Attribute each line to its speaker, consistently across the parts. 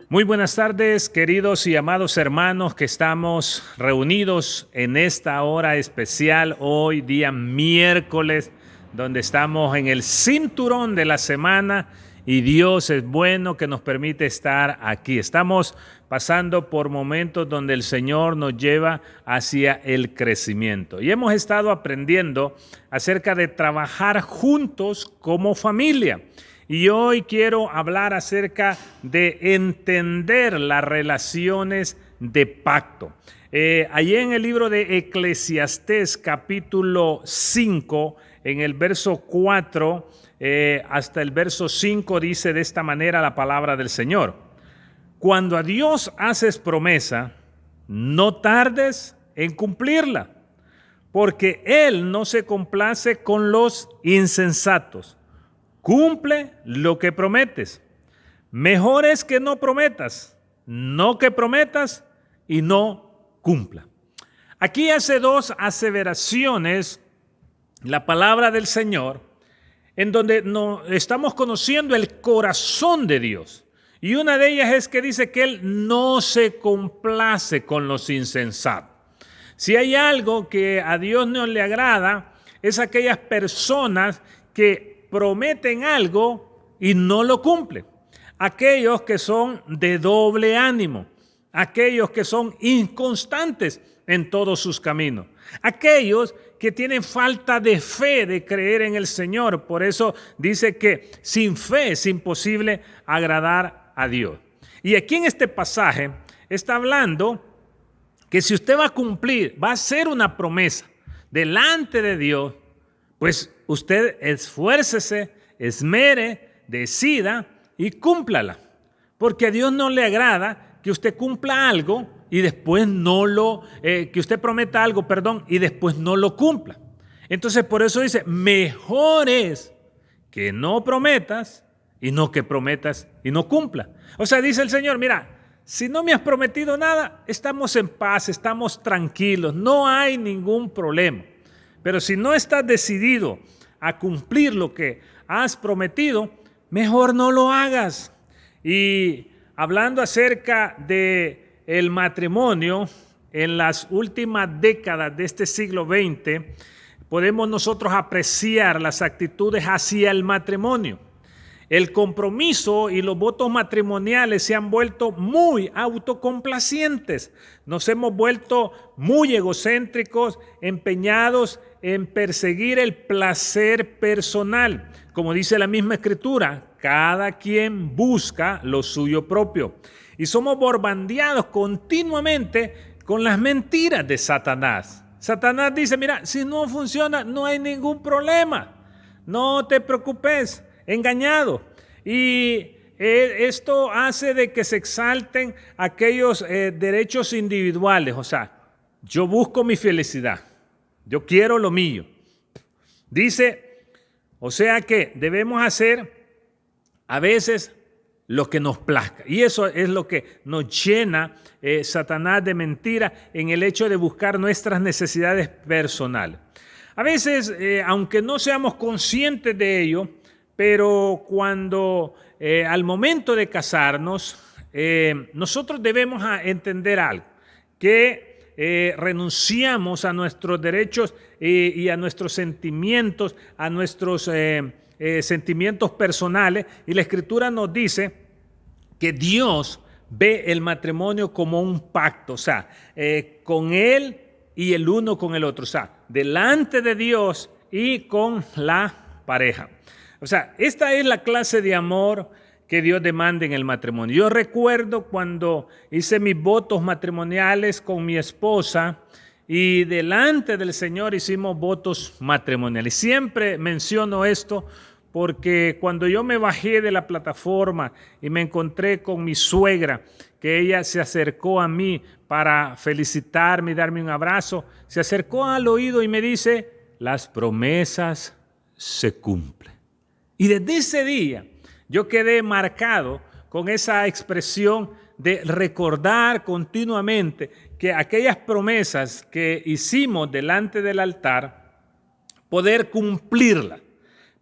Speaker 1: Muy buenas tardes, queridos y amados hermanos que estamos reunidos en esta hora especial, hoy día miércoles, donde estamos en el cinturón de la semana y Dios es bueno que nos permite estar aquí. Estamos pasando por momentos donde el Señor nos lleva hacia el crecimiento y hemos estado aprendiendo acerca de trabajar juntos como familia. Y hoy quiero hablar acerca de entender las relaciones de pacto. Allí en el libro de Eclesiastés capítulo 5, en el verso 4 hasta el verso 5 dice de esta manera la palabra del Señor. Cuando a Dios haces promesa, no tardes en cumplirla, porque Él no se complace con los insensatos. Cumple lo que prometes. Mejor es que no prometas, no que prometas y no cumpla. Aquí hace dos aseveraciones la palabra del Señor, en donde estamos conociendo el corazón de Dios. Y una de ellas es que dice que Él no se complace con los insensatos. Si hay algo que a Dios no le agrada, es aquellas personas que prometen algo y no lo cumplen. Aquellos que son de doble ánimo, aquellos que son inconstantes en todos sus caminos, aquellos que tienen falta de fe de creer en el Señor. Por eso dice que sin fe es imposible agradar a Dios. Y aquí en este pasaje está hablando que si usted va a cumplir, va a hacer una promesa delante de Dios, pues usted esfuércese, esmere, decida y cúmplala. Porque a Dios no le agrada que usted cumpla algo y después que usted prometa algo, y después no lo cumpla. Entonces por eso dice, mejor es que no prometas y no que prometas y no cumpla. O sea, dice el Señor, mira, si no me has prometido nada, estamos en paz, estamos tranquilos, no hay ningún problema. Pero si no estás decidido a cumplir lo que has prometido, mejor no lo hagas. Y hablando acerca de el matrimonio, en las últimas décadas de este siglo XX, podemos nosotros apreciar las actitudes hacia el matrimonio. El compromiso y los votos matrimoniales se han vuelto muy autocomplacientes. Nos hemos vuelto muy egocéntricos, empeñados en perseguir el placer personal. Como dice la misma Escritura, cada quien busca lo suyo propio. Y somos bombardeados continuamente con las mentiras de Satanás. Satanás dice, mira, si no funciona, no hay ningún problema. No te preocupes. Engañado. Y esto hace de que se exalten aquellos derechos individuales. O sea, yo busco mi felicidad. Yo quiero lo mío. Dice, o sea que debemos hacer a veces lo que nos plazca. Y eso es lo que nos llena Satanás de mentira en el hecho de buscar nuestras necesidades personales. A veces, aunque no seamos conscientes de ello, pero cuando al momento de casarnos, nosotros debemos entender algo, que renunciamos a nuestros derechos y a nuestros sentimientos, a nuestros sentimientos personales, y la Escritura nos dice que Dios ve el matrimonio como un pacto, o sea, con Él y el uno con el otro, o sea, delante de Dios y con la pareja. O sea, esta es la clase de amor que Dios demanda en el matrimonio. Yo recuerdo cuando hice mis votos matrimoniales con mi esposa y delante del Señor hicimos votos matrimoniales. Siempre menciono esto porque cuando yo me bajé de la plataforma y me encontré con mi suegra, que ella se acercó a mí para felicitarme y darme un abrazo, se acercó al oído y me dice, las promesas se cumplen. Y desde ese día yo quedé marcado con esa expresión de recordar continuamente que aquellas promesas que hicimos delante del altar, poder cumplirlas,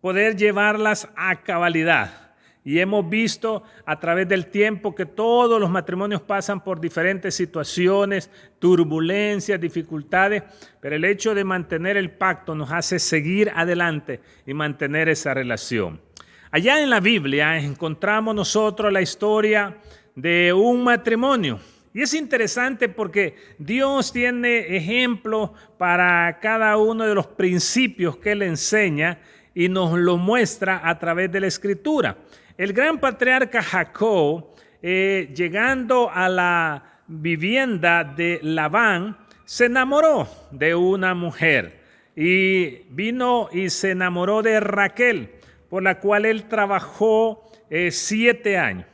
Speaker 1: poder llevarlas a cabalidad. Y hemos visto a través del tiempo que todos los matrimonios pasan por diferentes situaciones, turbulencias, dificultades, pero el hecho de mantener el pacto nos hace seguir adelante y mantener esa relación. Allá en la Biblia encontramos nosotros la historia de un matrimonio. Y es interesante porque Dios tiene ejemplos para cada uno de los principios que Él enseña y nos lo muestra a través de la Escritura. El gran patriarca Jacob, llegando a la vivienda de Labán, se enamoró de una mujer y vino y se enamoró de Raquel, por la cual él trabajó 7 años.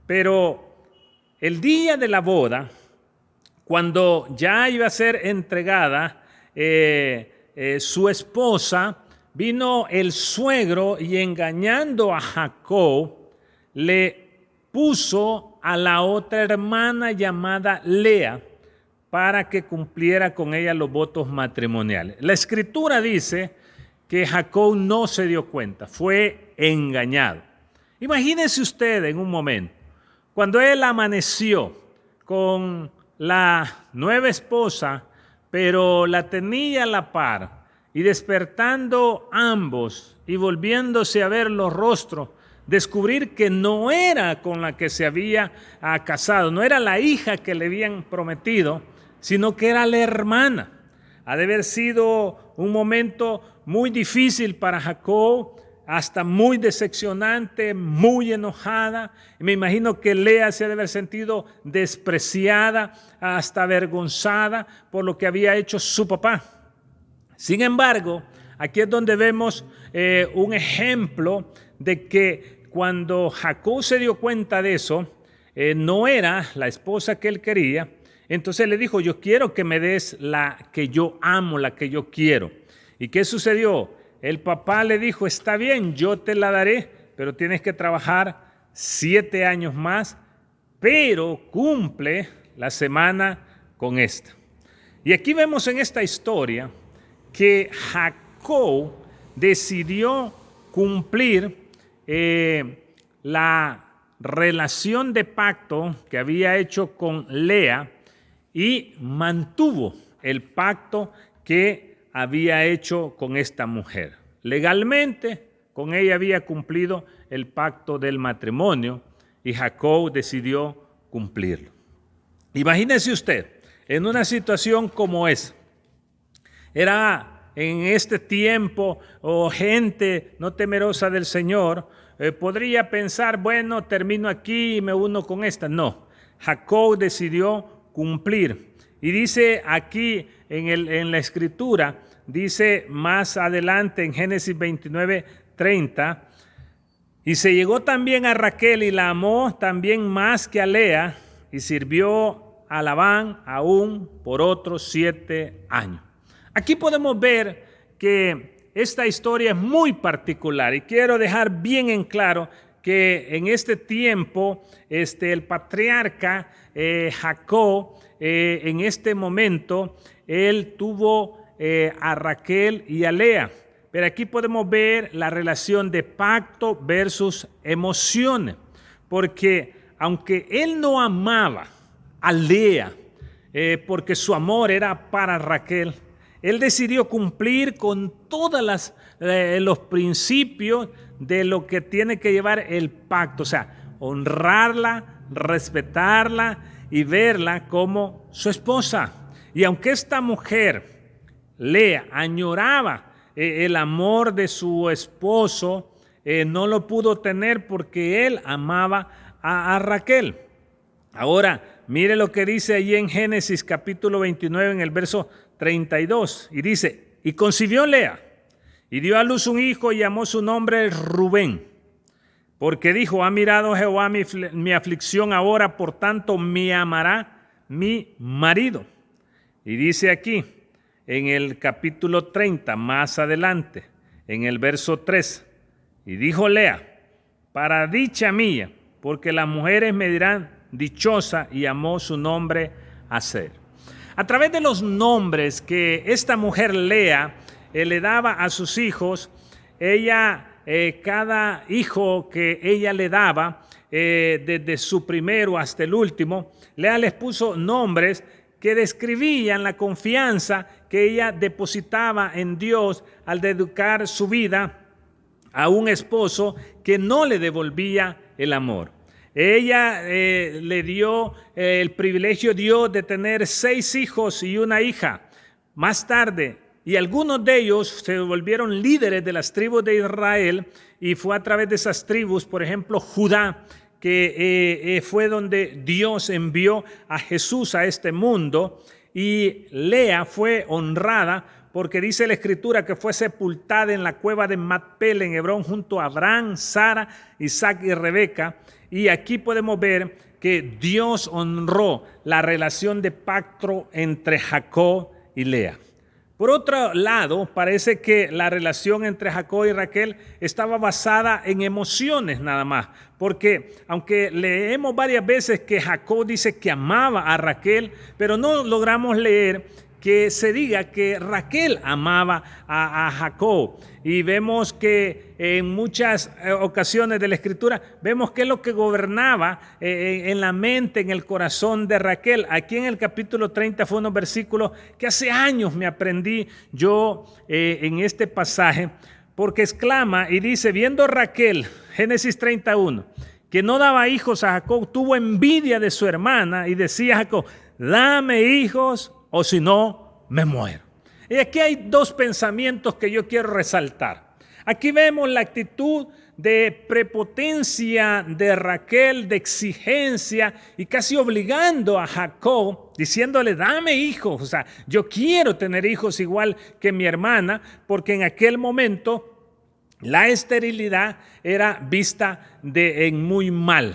Speaker 1: Pero el día de la boda, cuando ya iba a ser entregada su esposa, vino el suegro y engañando a Jacob, le puso a la otra hermana llamada Lea para que cumpliera con ella los votos matrimoniales. La Escritura dice que Jacob no se dio cuenta, fue engañado. Imagínese usted en un momento, cuando él amaneció con la nueva esposa, pero la tenía a la par, y despertando ambos y volviéndose a ver los rostros, descubrir que no era con la que se había casado, no era la hija que le habían prometido, sino que era la hermana. Ha de haber sido un momento muy difícil para Jacob, hasta muy decepcionante, muy enojada. Me imagino que Lea se ha de haber sentido despreciada, hasta avergonzada por lo que había hecho su papá. Sin embargo, aquí es donde vemos un ejemplo de que cuando Jacob se dio cuenta de eso, no era la esposa que él quería. Entonces le dijo, yo quiero que me des la que yo amo, la que yo quiero. ¿Y qué sucedió? El papá le dijo, está bien, yo te la daré, pero tienes que trabajar 7 años más, pero cumple la semana con esta. Y aquí vemos en esta historia que Jacob decidió cumplir la relación de pacto que había hecho con Lea y mantuvo el pacto que había hecho con esta mujer. Legalmente, con ella había cumplido el pacto del matrimonio y Jacob decidió cumplirlo. Imagínese usted en una situación como esa. Era en este tiempo gente no temerosa del Señor, podría pensar, bueno, termino aquí y me uno con esta. No, Jacob decidió cumplir. Y dice aquí en la Escritura, dice más adelante en Génesis 29:30, y se llegó también a Raquel y la amó también más que a Lea y sirvió a Labán aún por otros 7 años. Aquí podemos ver que esta historia es muy particular y quiero dejar bien en claro que en este tiempo el patriarca Jacob, en este momento, él tuvo a Raquel y a Lea. Pero aquí podemos ver la relación de pacto versus emociones, porque aunque él no amaba a Lea, porque su amor era para Raquel, él decidió cumplir con todos los principios de lo que tiene que llevar el pacto, o sea, honrarla, respetarla y verla como su esposa. Y aunque esta mujer, Lea, añoraba el amor de su esposo, no lo pudo tener porque él amaba a Raquel. Ahora, mire lo que dice allí en Génesis capítulo 29 en el verso 32. Y dice, y concibió Lea y dio a luz un hijo y llamó su nombre Rubén. Porque dijo, ha mirado Jehová mi aflicción ahora, por tanto me amará mi marido. Y dice aquí, en el capítulo 30, más adelante, en el verso 3, y dijo Lea, para dicha mía, porque las mujeres me dirán dichosa, y amó su nombre Aser. A través de los nombres que esta mujer Lea le daba a sus hijos, ella cada hijo que ella le daba, desde su primero hasta el último, Lea les puso nombres que describían la confianza que ella depositaba en Dios al dedicar su vida a un esposo que no le devolvía el amor. Ella le dio el privilegio a Dios de tener 6 hijos y una hija. Más tarde, y algunos de ellos se volvieron líderes de las tribus de Israel, y fue a través de esas tribus, por ejemplo, Judá, que fue donde Dios envió a Jesús a este mundo, y Lea fue honrada porque dice la Escritura que fue sepultada en la cueva de Macpela en Hebrón junto a Abraham, Sara, Isaac y Rebeca. Y aquí podemos ver que Dios honró la relación de pacto entre Jacob y Lea. Por otro lado, parece que la relación entre Jacob y Raquel estaba basada en emociones nada más, porque aunque leemos varias veces que Jacob dice que amaba a Raquel, pero no logramos leer que se diga que Raquel amaba a Jacob. Y vemos que en muchas ocasiones de la Escritura, vemos que es lo que gobernaba en la mente, en el corazón de Raquel. Aquí en el capítulo 30 fue unos versículos que hace años me aprendí yo en este pasaje, porque exclama y dice, viendo Raquel, Génesis 31, que no daba hijos a Jacob, tuvo envidia de su hermana y decía a Jacob, dame hijos o si no, me muero. Y aquí hay 2 pensamientos que yo quiero resaltar. Aquí vemos la actitud de prepotencia de Raquel, de exigencia y casi obligando a Jacob, diciéndole, dame hijos. O sea, yo quiero tener hijos igual que mi hermana, porque en aquel momento la esterilidad era vista en muy mal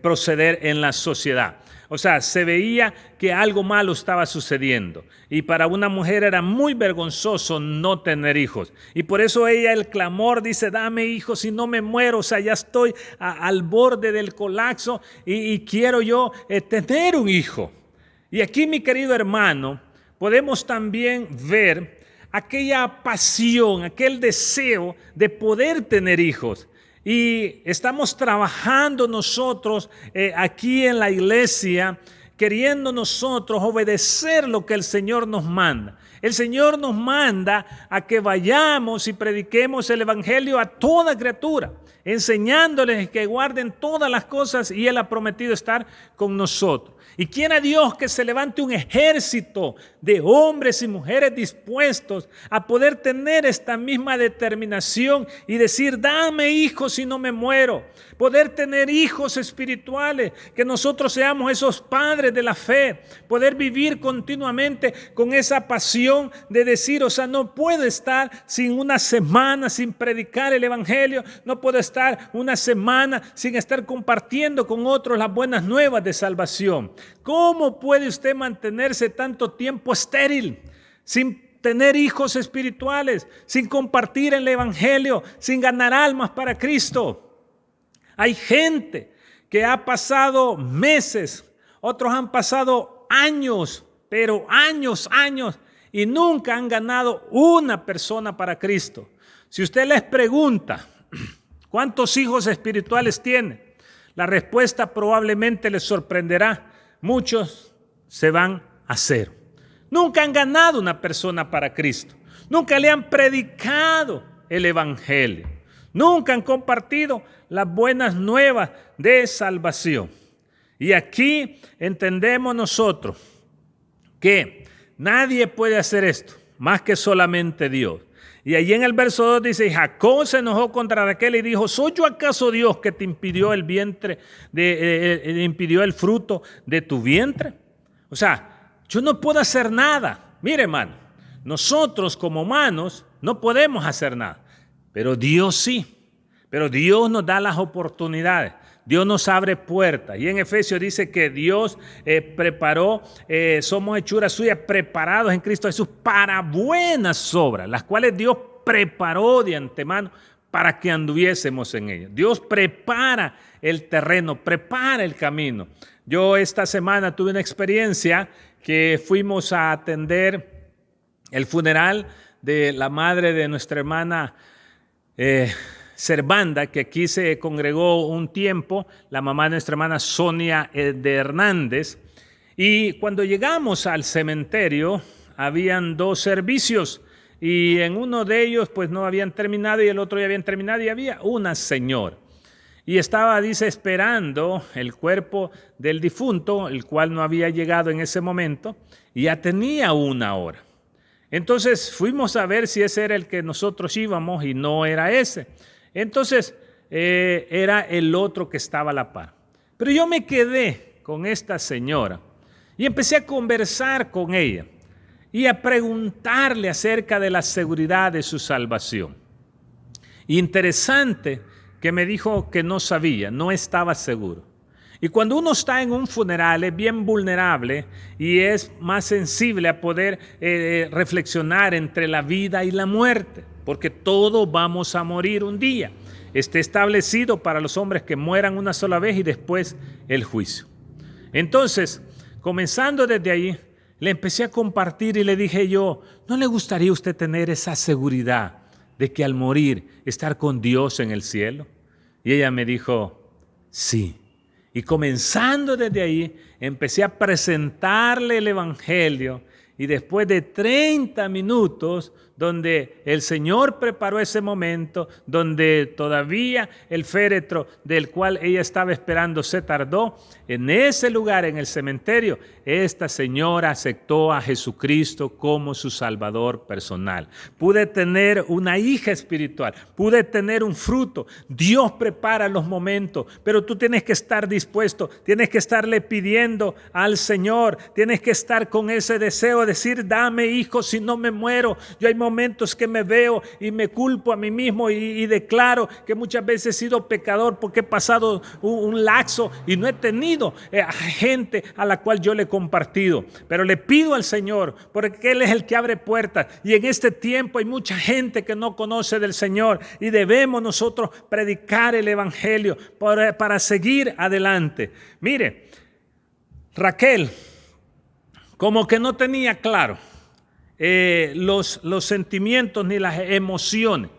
Speaker 1: proceder en la sociedad. O sea, se veía que algo malo estaba sucediendo. Y para una mujer era muy vergonzoso no tener hijos. Y por eso ella, el clamor, dice, dame hijos si no me muero. O sea, ya estoy al borde del colapso y quiero yo tener un hijo. Y aquí, mi querido hermano, podemos también ver aquella pasión, aquel deseo de poder tener hijos. Y estamos trabajando nosotros aquí en la iglesia, queriendo nosotros obedecer lo que el Señor nos manda. El Señor nos manda a que vayamos y prediquemos el evangelio a toda criatura, enseñándoles que guarden todas las cosas, y Él ha prometido estar con nosotros. Y quiera Dios que se levante un ejército de hombres y mujeres dispuestos a poder tener esta misma determinación y decir, dame hijos si no me muero. Poder tener hijos espirituales, que nosotros seamos esos padres de la fe. Poder vivir continuamente con esa pasión de decir, o sea, no puedo estar sin una semana sin predicar el evangelio. No puedo estar una semana sin estar compartiendo con otros las buenas nuevas de salvación. ¿Cómo puede usted mantenerse tanto tiempo estéril, sin tener hijos espirituales, sin compartir el evangelio, sin ganar almas para Cristo? Hay gente que ha pasado meses, otros han pasado años, pero años, y nunca han ganado una persona para Cristo. Si usted les pregunta, ¿cuántos hijos espirituales tiene? La respuesta probablemente les sorprenderá. Muchos se van a cero. Nunca han ganado una persona para Cristo. Nunca le han predicado el evangelio. Nunca han compartido las buenas nuevas de salvación. Y aquí entendemos nosotros que nadie puede hacer esto más que solamente Dios. Y allí en el verso 2 dice, Jacob se enojó contra Raquel y dijo, ¿soy yo acaso Dios que te impidió el vientre, impidió el fruto de tu vientre? O sea, yo no puedo hacer nada. Mire, hermano, nosotros como humanos no podemos hacer nada, pero Dios sí. Pero Dios nos da las oportunidades. Dios nos abre puertas. Y en Efesios dice que Dios preparó, somos hechuras suyas, preparados en Cristo Jesús para buenas obras, las cuales Dios preparó de antemano para que anduviésemos en ellas. Dios prepara el terreno, prepara el camino. Yo esta semana tuve una experiencia que fuimos a atender el funeral de la madre de nuestra hermana Servanda, que aquí se congregó un tiempo, la mamá de nuestra hermana Sonia de Hernández. Y cuando llegamos al cementerio, habían 2 servicios. Y en uno de ellos pues no habían terminado y el otro ya habían terminado y había una señora. Y estaba, dice, esperando el cuerpo del difunto, el cual no había llegado en ese momento, y ya tenía 1 hora. Entonces fuimos a ver si ese era el que nosotros íbamos y no era ese. Entonces era el otro que estaba a la par. Pero yo me quedé con esta señora y empecé a conversar con ella y a preguntarle acerca de la seguridad de su salvación. Interesante que me dijo que no sabía, no estaba seguro. Y cuando uno está en un funeral es bien vulnerable y es más sensible a poder reflexionar entre la vida y la muerte, porque todos vamos a morir un día. Está establecido para los hombres que mueran una sola vez y después el juicio. Entonces, comenzando desde ahí, le empecé a compartir y le dije yo, ¿no le gustaría a usted tener esa seguridad de que al morir estar con Dios en el cielo? Y ella me dijo, sí. Y comenzando desde ahí, empecé a presentarle el Evangelio y después de 30 minutos, donde el Señor preparó ese momento, donde todavía el féretro del cual ella estaba esperando se tardó, en ese lugar, en el cementerio, esta señora aceptó a Jesucristo como su Salvador personal. Pude tener una hija espiritual, pude tener un fruto. Dios prepara los momentos, pero tú tienes que estar dispuesto, tienes que estarle pidiendo al Señor, tienes que estar con ese deseo de decir, dame hijo si no me muero. Yo hay momentos que me veo y me culpo a mí mismo y declaro que muchas veces he sido pecador porque he pasado un lapso y no he tenido gente a la cual yo le he compartido. Pero le pido al Señor porque Él es el que abre puertas y en este tiempo hay mucha gente que no conoce del Señor y debemos nosotros predicar el Evangelio para seguir adelante. Mire, Raquel como que no tenía claro los sentimientos ni las emociones.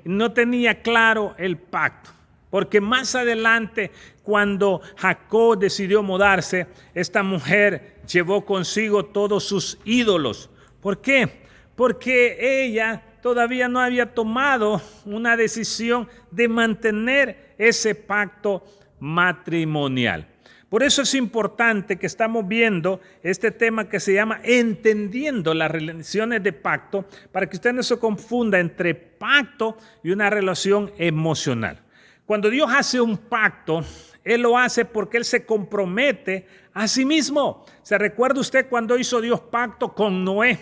Speaker 1: No tenía claro el pacto. Porque más adelante, cuando Jacob decidió mudarse, esta mujer llevó consigo todos sus ídolos. ¿Por qué? Porque ella todavía no había tomado una decisión de mantener ese pacto matrimonial. Por eso es importante que estamos viendo este tema que se llama entendiendo las relaciones de pacto, para que usted no se confunda entre pacto y una relación emocional. Cuando Dios hace un pacto, Él lo hace porque Él se compromete a sí mismo. ¿Se recuerda usted cuando hizo Dios pacto con Noé?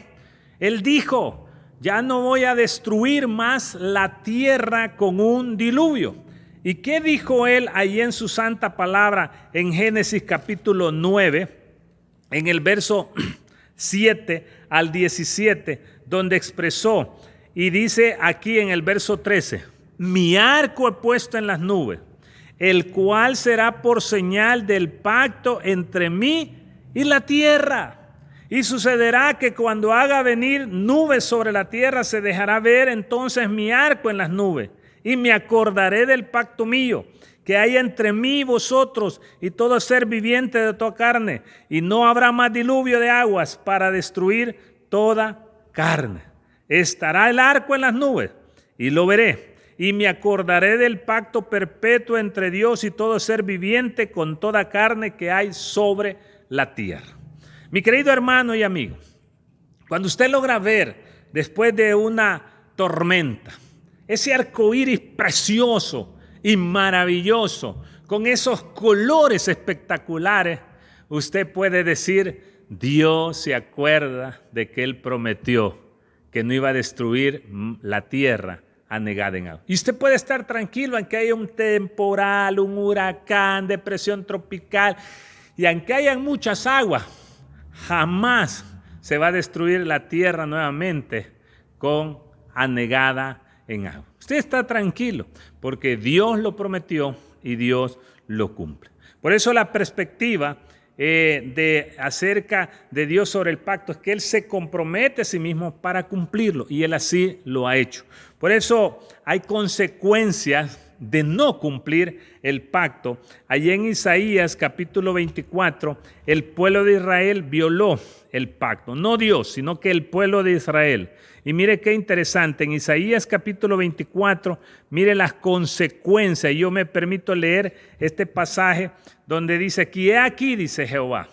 Speaker 1: Él dijo, ya no voy a destruir más la tierra con un diluvio. ¿Y qué dijo Él ahí en su santa palabra en Génesis capítulo 9, en el verso 7 al 17, donde expresó, y dice aquí en el verso 13, mi arco he puesto en las nubes, el cual será por señal del pacto entre mí y la tierra. Y sucederá que cuando haga venir nubes sobre la tierra, se dejará ver entonces mi arco en las nubes. Y me acordaré del pacto mío, que hay entre mí y vosotros y todo ser viviente de toda carne. Y no habrá más diluvio de aguas para destruir toda carne. Estará el arco en las nubes y lo veré. Y me acordaré del pacto perpetuo entre Dios y todo ser viviente con toda carne que hay sobre la tierra. Mi querido hermano y amigo, cuando usted logra ver después de una tormenta, ese arco iris precioso y maravilloso, con esos colores espectaculares, usted puede decir, Dios se acuerda de que Él prometió que no iba a destruir la tierra anegada en agua. Y usted puede estar tranquilo aunque haya un temporal, un huracán, depresión tropical, y aunque haya muchas aguas, jamás se va a destruir la tierra nuevamente con anegada en agua. Usted está tranquilo porque Dios lo prometió y Dios lo cumple. Por eso la perspectiva acerca de Dios sobre el pacto es que Él se compromete a sí mismo para cumplirlo y Él así lo ha hecho. Por eso hay consecuencias de no cumplir el pacto. Allí en Isaías capítulo 24, el pueblo de Israel violó el pacto, no Dios, sino que el pueblo de Israel. Y mire qué interesante, en Isaías capítulo 24, mire las consecuencias. Yo me permito leer este pasaje donde dice, aquí, dice Jehová,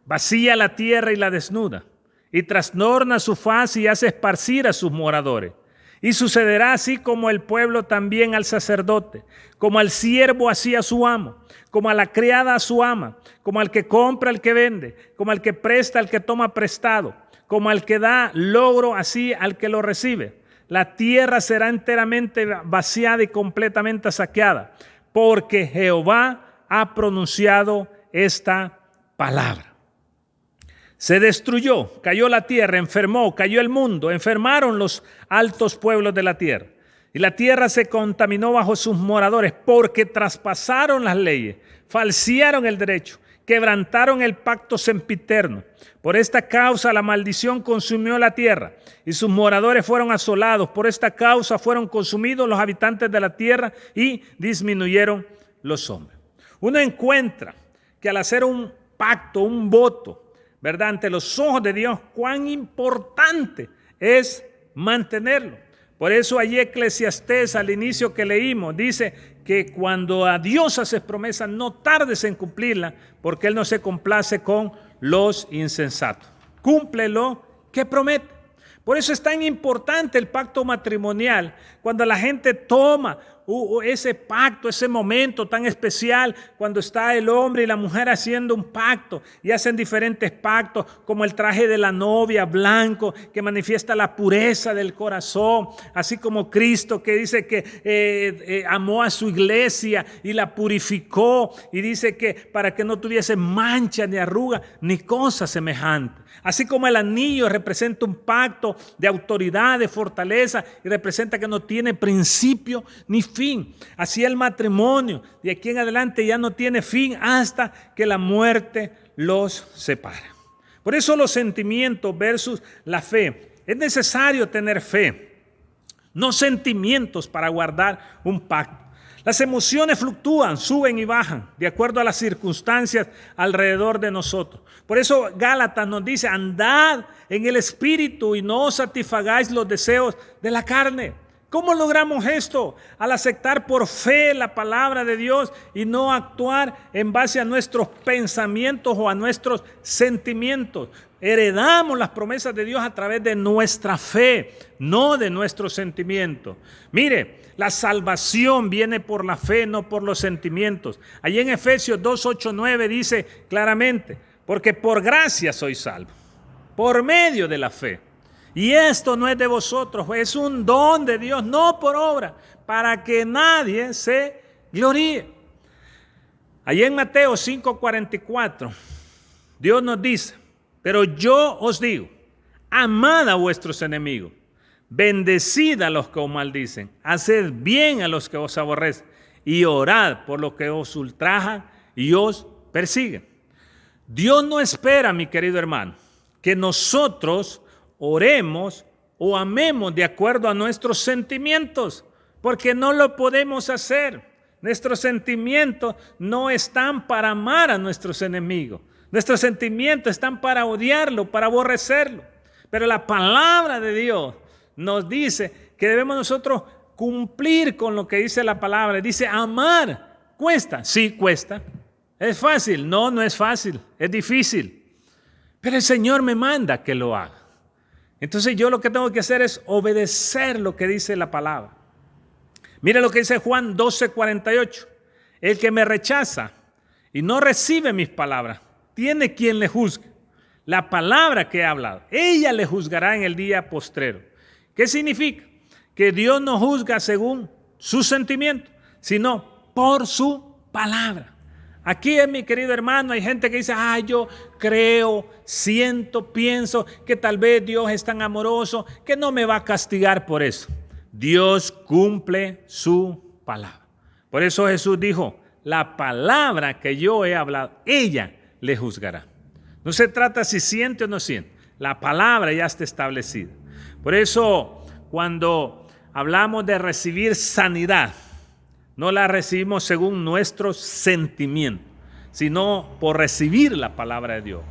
Speaker 1: vacía la tierra y la desnuda, y trastorna su faz y hace esparcir a sus moradores. Y sucederá así como el pueblo también al sacerdote, como al siervo así a su amo, como a la criada a su ama, como al que compra al que vende, como al que presta al que toma prestado, como al que da logro así al que lo recibe. La tierra será enteramente vaciada y completamente saqueada, porque Jehová ha pronunciado esta palabra. Se destruyó, cayó la tierra, enfermó, cayó el mundo, enfermaron los altos pueblos de la tierra. Y la tierra se contaminó bajo sus moradores porque traspasaron las leyes, falsearon el derecho, quebrantaron el pacto sempiterno. Por esta causa la maldición consumió la tierra y sus moradores fueron asolados. Por esta causa fueron consumidos los habitantes de la tierra y disminuyeron los hombres. Uno encuentra que al hacer un pacto, un voto, ¿verdad?, ante los ojos de Dios, cuán importante es mantenerlo. Por eso allí Eclesiastés, al inicio que leímos, dice que cuando a Dios haces promesa, no tardes en cumplirla, porque Él no se complace con los insensatos. Cumple lo que promete. Por eso es tan importante el pacto matrimonial, cuando la gente toma ese pacto, ese momento tan especial, cuando está el hombre y la mujer haciendo un pacto y hacen diferentes pactos, como el traje de la novia blanco que manifiesta la pureza del corazón, así como Cristo que dice que amó a su iglesia y la purificó y dice que para que no tuviese mancha ni arruga ni cosa semejante. Así como el anillo representa un pacto de autoridad, de fortaleza y representa que no tiene principio ni fin. Así el matrimonio de aquí en adelante ya no tiene fin hasta que la muerte los separe. Por eso los sentimientos versus la fe. Es necesario tener fe, no sentimientos para guardar un pacto. Las emociones fluctúan, suben y bajan de acuerdo a las circunstancias alrededor de nosotros. Por eso Gálatas nos dice, andad en el espíritu y no satisfagáis los deseos de la carne. ¿Cómo logramos esto? Al aceptar por fe la palabra de Dios y no actuar en base a nuestros pensamientos o a nuestros sentimientos. Heredamos las promesas de Dios a través de nuestra fe, no de nuestros sentimientos. Mire, la salvación viene por la fe, no por los sentimientos. Allí en Efesios 2, 8, 9 dice claramente, porque por gracia soy salvo, por medio de la fe. Y esto no es de vosotros, es un don de Dios, no por obra, para que nadie se gloríe. Allí en Mateo 5, 44, Dios nos dice, pero yo os digo, amad a vuestros enemigos, bendecid a los que os maldicen, haced bien a los que os aborrecen y orad por los que os ultrajan y os persiguen. Dios no espera, mi querido hermano, que nosotros oremos o amemos de acuerdo a nuestros sentimientos, porque no lo podemos hacer. Nuestros sentimientos no están para amar a nuestros enemigos. Nuestros sentimientos están para odiarlo, para aborrecerlo. Pero la palabra de Dios nos dice que debemos nosotros cumplir con lo que dice la palabra. Dice, amar cuesta. Sí, cuesta. ¿Es fácil? No, no es fácil. Es difícil. Pero el Señor me manda que lo haga. Entonces yo lo que tengo que hacer es obedecer lo que dice la palabra. Mire lo que dice Juan 12:48. El que me rechaza y no recibe mis palabras, tiene quien le juzgue. La palabra que he hablado, ella le juzgará en el día postrero. ¿Qué significa? Que Dios no juzga según sus sentimientos, sino por su palabra. Aquí, mi querido hermano, hay gente que dice, yo creo, siento, pienso que tal vez Dios es tan amoroso que no me va a castigar por eso. Dios cumple su palabra. Por eso Jesús dijo, la palabra que yo he hablado, ella le juzgará. No se trata si siente o no siente. La palabra ya está establecida. Por eso, cuando hablamos de recibir sanidad, no la recibimos según nuestros sentimientos, sino por recibir la palabra de Dios.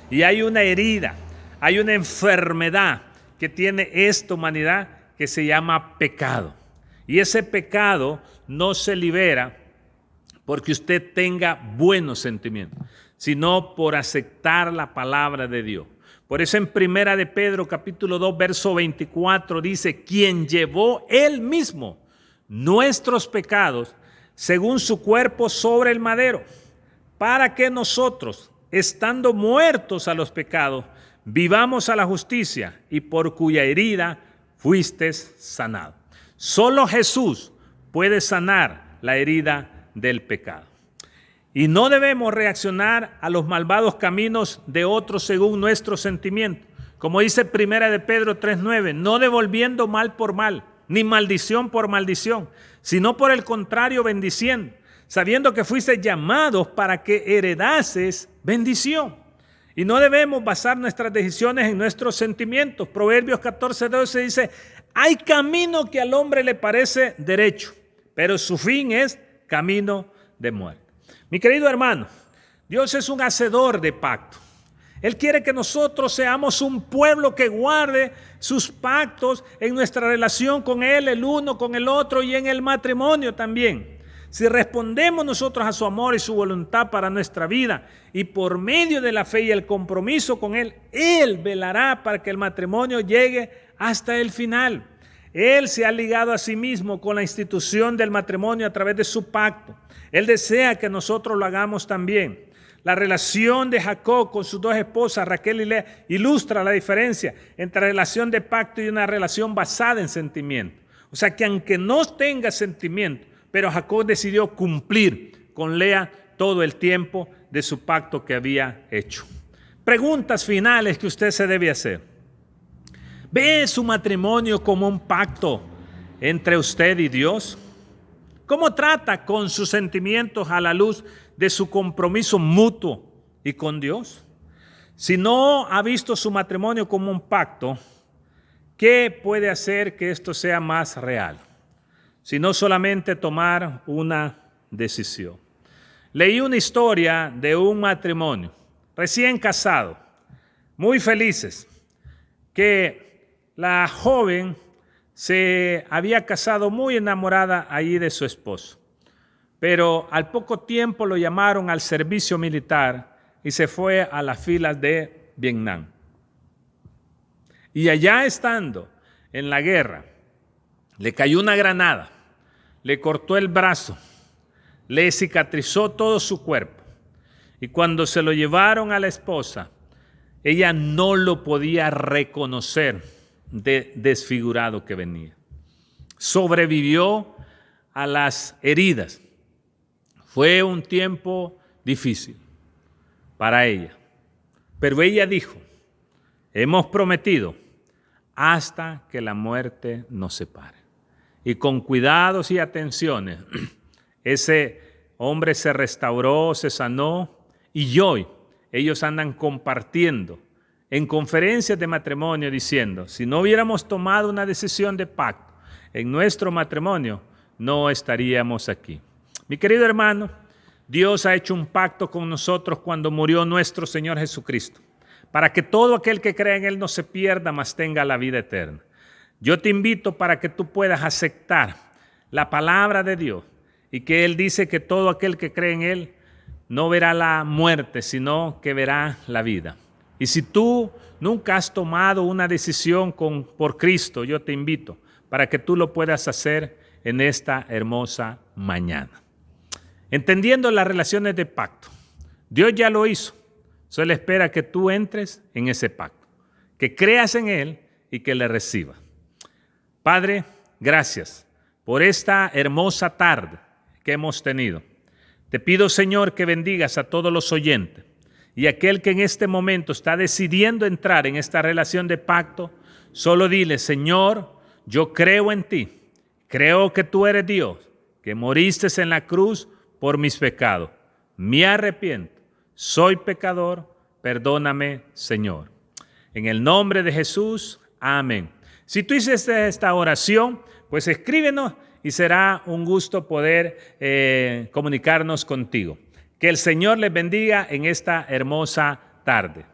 Speaker 1: Y hay una herida, hay una enfermedad que tiene esta humanidad que se llama pecado. Y ese pecado no se libera porque usted tenga buenos sentimientos, sino por aceptar la palabra de Dios. Por eso en Primera de Pedro, capítulo 2, verso 24, dice, quien llevó él mismo nuestros pecados según su cuerpo sobre el madero, para que nosotros, estando muertos a los pecados, vivamos a la justicia, y por cuya herida fuiste sanado. Solo Jesús puede sanar la herida del pecado. Y no debemos reaccionar a los malvados caminos de otros según nuestros sentimientos. Como dice Primera de Pedro 3:9, no devolviendo mal por mal, ni maldición por maldición, sino por el contrario bendiciendo, sabiendo que fuiste llamados para que heredases bendición. Y no debemos basar nuestras decisiones en nuestros sentimientos. Proverbios 14:12 dice, hay camino que al hombre le parece derecho, pero su fin es camino de muerte. Mi querido hermano, Dios es un hacedor de pacto. Él quiere que nosotros seamos un pueblo que guarde sus pactos en nuestra relación con Él, el uno con el otro, y en el matrimonio también. Si respondemos nosotros a su amor y su voluntad para nuestra vida, y por medio de la fe y el compromiso con Él, Él velará para que el matrimonio llegue hasta el final. Él se ha ligado a sí mismo con la institución del matrimonio a través de su pacto. Él desea que nosotros lo hagamos también. La relación de Jacob con sus dos esposas, Raquel y Lea, ilustra la diferencia entre relación de pacto y una relación basada en sentimiento. O sea que aunque no tenga sentimiento, pero Jacob decidió cumplir con Lea todo el tiempo de su pacto que había hecho. Preguntas finales que usted se debe hacer. ¿Ve su matrimonio como un pacto entre usted y Dios? ¿Cómo trata con sus sentimientos a la luz de su compromiso mutuo y con Dios? Si no ha visto su matrimonio como un pacto, ¿qué puede hacer que esto sea más real? Si no solamente tomar una decisión. Leí una historia de un matrimonio recién casado, muy felices, que la joven se había casado muy enamorada allí de su esposo, pero al poco tiempo lo llamaron al servicio militar y se fue a las filas de Vietnam. Y allá estando en la guerra, le cayó una granada, le cortó el brazo, le cicatrizó todo su cuerpo, y cuando se lo llevaron a la esposa, ella no lo podía reconocer de desfigurado que venía. Sobrevivió a las heridas. Fue un tiempo difícil para ella. Pero ella dijo, hemos prometido hasta que la muerte nos separe. Y con cuidados y atenciones, ese hombre se restauró, se sanó, y hoy ellos andan compartiendo en conferencias de matrimonio diciendo, si no hubiéramos tomado una decisión de pacto en nuestro matrimonio, no estaríamos aquí. Mi querido hermano, Dios ha hecho un pacto con nosotros cuando murió nuestro Señor Jesucristo, para que todo aquel que crea en Él no se pierda, mas tenga la vida eterna. Yo te invito para que tú puedas aceptar la palabra de Dios y que Él dice que todo aquel que cree en Él no verá la muerte, sino que verá la vida. Y si tú nunca has tomado una decisión por Cristo, yo te invito para que tú lo puedas hacer en esta hermosa mañana. Entendiendo las relaciones de pacto, Dios ya lo hizo. Solo espera que tú entres en ese pacto, que creas en Él y que le recibas. Padre, gracias por esta hermosa tarde que hemos tenido. Te pido, Señor, que bendigas a todos los oyentes. Y aquel que en este momento está decidiendo entrar en esta relación de pacto, solo dile, Señor, yo creo en ti, creo que tú eres Dios, que moriste en la cruz por mis pecados. Me arrepiento, soy pecador, perdóname, Señor. En el nombre de Jesús, amén. Si tú hiciste esta oración, pues escríbenos y será un gusto poder comunicarnos contigo. Que el Señor les bendiga en esta hermosa tarde.